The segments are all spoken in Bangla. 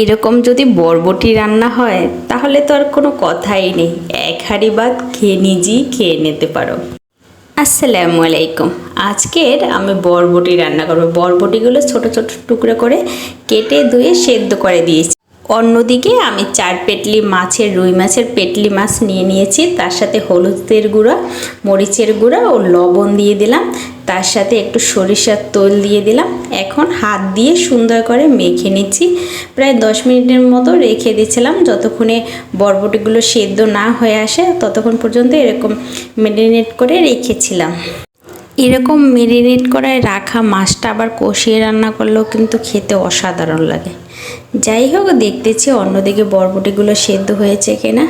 এরকম যদি বরবটি রান্না হয় তাহলে তো আর কোনো কথাই নেই, এক হাঁড়ি ভাত খেয়ে নিজেই খেয়ে নিতে পারো। আসসালামু আলাইকুম। আজকের আমি বরবটি রান্না করব। বরবটিগুলো ছোট ছোট টুকরো করে কেটে ধুয়ে সেদ্ধ করে দিয়েছি। অন্যদিকে আমি 4 পেটলি মাছের রুই মাছের পেটলি মাছ নিয়ে নিয়েছি। তার সাথে হলুদের গুঁড়া, মরিচের গুঁড়া ও লবণ দিয়ে দিলাম। তার সাথে একটু সরিষার তেল দিয়ে দিলাম। এখন হাত দিয়ে সুন্দর করে মেখে নিচ্ছি। প্রায় 10 মিনিটের মতো রেখে দিয়েছিলাম, যতক্ষণে বরবটিগুলো সেদ্ধ না হয়ে আসে ততক্ষণ পর্যন্ত এরকম ম্যারিনেট করে রেখেছিলাম। এরকম ম্যারিনেট করে রাখা মাছটা আবার কষিয়ে রান্না করলেও কিন্তু খেতে অসাধারণ লাগে। যাই হোক, দেখতেছি অন্যদিকে বরবটিগুলো সেদ্ধ হয়েছে কিনা।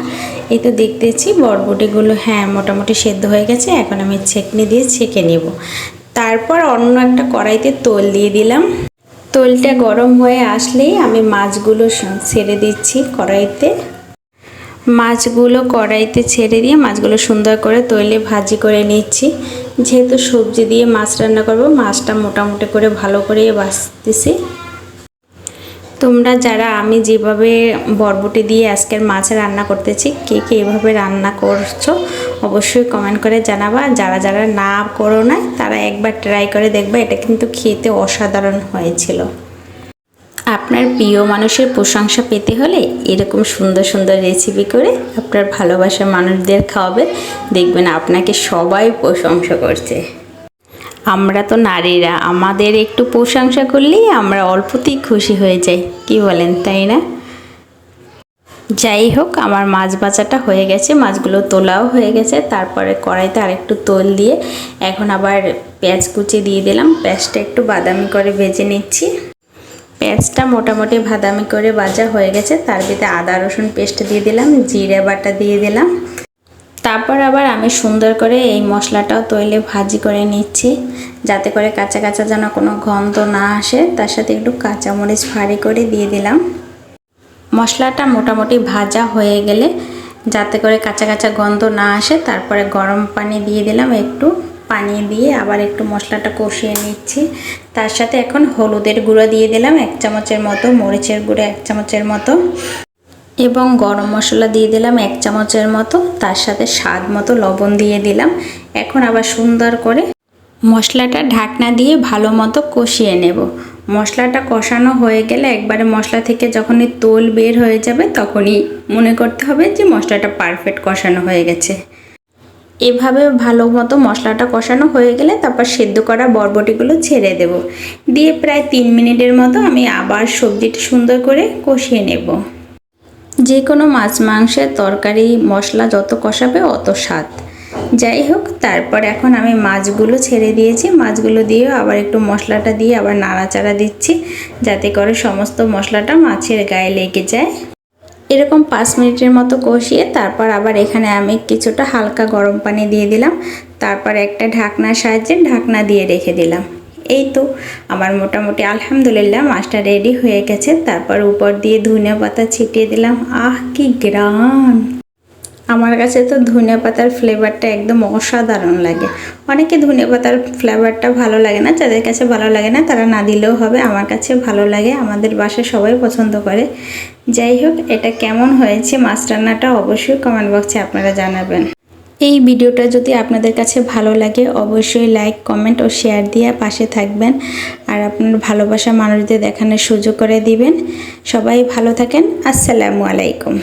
এই তো দেখতেছি বরবটিগুলো মোটামুটি সেদ্ধ হয়ে গেছে। এখন আমি ছেঁকনি দিয়ে ছেঁকে নেব। তারপর অন্য একটা কড়াইতে তেল দিয়ে দিলাম। তেলটা গরম হয়ে আসলেই আমি মাছগুলো ছেড়ে দিচ্ছি কড়াইতে। মাছগুলো কড়াইতে ছেড়ে দিয়ে মাছগুলো সুন্দর করে তেলে ভাজি করে নিচ্ছি। যেহেতু সবজি দিয়ে মাছ রান্না করব, মাছটা মোটামুটি করে ভালো করে ভাজতেছি। তোমরা যারা আমি যেভাবে বরবটি দিয়ে আজকের মাছ রান্না করতেছি, কে কে এভাবে রান্না করছো অবশ্যই কমেন্ট করে জানাবা। যারা যারা না করো না তারা একবার ট্রাই করে দেখবে, এটা কিন্তু খেতে অসাধারণ হয়েছিল। আপনার প্রিয় মানুষের প্রশংসা পেতে হলে এরকম সুন্দর সুন্দর রেসিপি করে আপনার ভালোবাসার মানুষদের খাওয়াবেন, দেখবেন আপনাকে সবাই প্রশংসা করছে। আমরা তো নারীরা, আমাদের একটু প্রশংসা করলেই আমরা অল্পতেই খুশি হয়ে যাই, কি বলেন তাই না? যাই হোক, আমার মাছ ভাজাটা হয়ে গেছে, মাছগুলো তোলাও হয়ে গেছে। তারপরে কড়াইতে আরেকটু তেল দিয়ে এখন আবার পেঁয়াজ কুচি দিয়ে দিলাম। পেঁয়াজটা একটু বাদামি করে ভেজে নিচ্ছি। পেঁয়াজটা মোটামুটি বাদামি করে ভাজা হয়ে গেছে। তার ভিতরে আদা রসুন পেস্ট দিয়ে দিলাম, জিরে বাটা দিয়ে দিলাম। তারপর আবার আমি সুন্দর করে এই মশলাটাও তেলে ভাজি করে নিচ্ছি, যাতে করে কাঁচা কাঁচা যেন কোনো গন্ধ না আসে। তার সাথে একটু কাঁচামরিচ ফাড়ি করে দিয়ে দিলাম। মশলাটা মোটামুটি ভাজা হয়ে গেলে, যাতে করে কাঁচা কাঁচা গন্ধ না আসে, তারপরে গরম পানি দিয়ে দিলাম। একটু পানি দিয়ে আবার একটু মশলাটা কষিয়ে নিচ্ছি। তার সাথে এখন হলুদের গুঁড়ো দিয়ে দিলাম 1 চামচের মতো, মরিচের গুঁড়ো 1 চামচের মতো এবং গরম মশলা দিয়ে দিলাম 1 চামচের মতো। তার সাথে স্বাদ মতো লবণ দিয়ে দিলাম। এখন আবার সুন্দর করে মশলাটা ঢাকনা দিয়ে ভালো মতো কষিয়ে নেব। মশলাটা কষানো হয়ে গেলে একবারে মশলা থেকে যখনই তেল বের হয়ে যাবে তখনই মনে করতে হবে যে মশলাটা পারফেক্ট কষানো হয়ে গেছে। এভাবে ভালো মতো মশলাটা কষানো হয়ে গেলে তারপর সেদ্ধ করা বরবটিগুলো ছেড়ে দেব। দিয়ে প্রায় 3 মিনিটের মতো আমি আবার সবজিটা সুন্দর করে কষিয়ে নেব। যে কোনো মাছ মাংসের তরকারি মশলা যত কষাবে অত স্বাদ। যাই হোক, তারপর এখন আমি মাছগুলো ছেড়ে দিয়েছি। মাছগুলো দিয়ে আবার একটু মশলাটা দিয়ে আবার নাড়াচাড়া দিচ্ছি, যাতে করে সমস্ত মশলাটা মাছের গায়ে লেগে যায়। এরকম 5 মিনিটের মতো কষিয়ে তারপর আবার এখানে আমি কিছুটা হালকা গরম পানি দিয়ে দিলাম। তারপর একটা ঢাকনার সাহায্যে ঢাকনা দিয়ে রেখে দিলাম। এই তো আমার মোটামুটি আলহামদুলিল্লাহ মাছটা রেডি হয়ে গেছে। তারপর উপর দিয়ে ধনিয়া পাতা ছিটিয়ে দিলাম। আহ, কি গ্রান! আমার কাছে তো ধনিয়া পাতার ফ্লেভারটা একদম অসাধারণ লাগে। অনেকে ধনিয়া পাতার ফ্লেভারটা ভালো লাগে না, যাদের কাছে ভালো লাগে না তারা না দিলেও হবে। আমার কাছে ভালো লাগে, আমাদের বাসায় সবাই পছন্দ করে। যাই হোক, এটা কেমন হয়েছে মাছ রান্নাটা অবশ্যই কমেন্ট বক্সে আপনারা জানাবেন। এই ভিডিওটা যদি আপনাদের কাছে ভালো লাগে অবশ্যই লাইক, কমেন্ট ও শেয়ার দিয়ে পাশে থাকবেন। আর আপনার ভালোবাসা মানুষদের দেখানোর সুযোগ করে দিবেন। সবাই ভালো থাকেন। আসসালামু আলাইকুম।